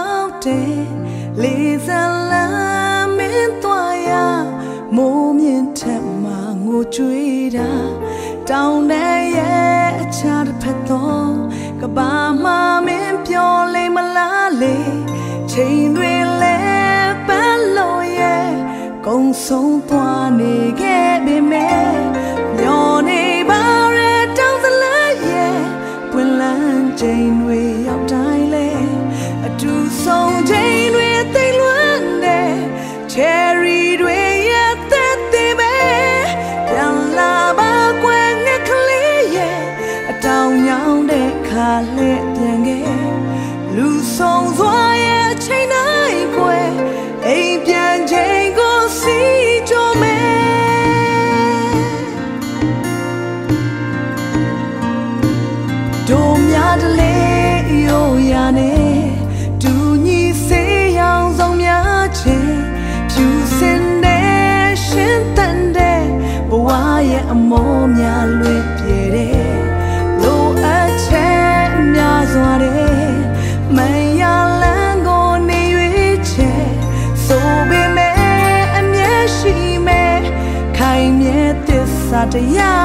လောက်တဲ့လေးစားလာမင်းသွားရမိုးမြင့်ထက်မှာငိုကြွေးတာတောင်းတဲ့ရဲ့အခြားတစ်ဖက်တော့ကဘာမှမင်းပြောလိမ့်မလားလေချိန်တွေလဲပန်းလို့ရဲ့ကုံဆုံးသွားနေခဲ့ပေမဲ့မျောနေပါရဲ့တောင်းစလားရဲ့ပွင့်လန်းချိန်တွေရောက်တိုင်းလဲအတူဆုံးချိန်တွေသိလွမ်းတဲ့ cherry တွေရဲ့သက်သေးပဲပြန်လာပါကွယ်ငှက်ကလေးရဲ့အတောင်ညောင်းတဲ့ခါလက်ပြန်ခဲ့လူဆုံးစွာရဲ့ချိန်တိုင်းကွယ်အိမ်ပြန်ချိန်ကိုစီကြမယ်တို့များတလေရိုးရနေတူညီစေရောင်ဆောင်များချေဖြူစင်တဲ့ရှင်တန်တဲ့ဘဝရဲ့အမောများလွေပြေတဲ့လိုအပ်ချက်များစွာတဲ့မရလန်းကိုနေရွေးချယ်ဆိုပေမဲ့အမျက်ရှိမဲ့ခိုင်မြဲသစ္စာတရား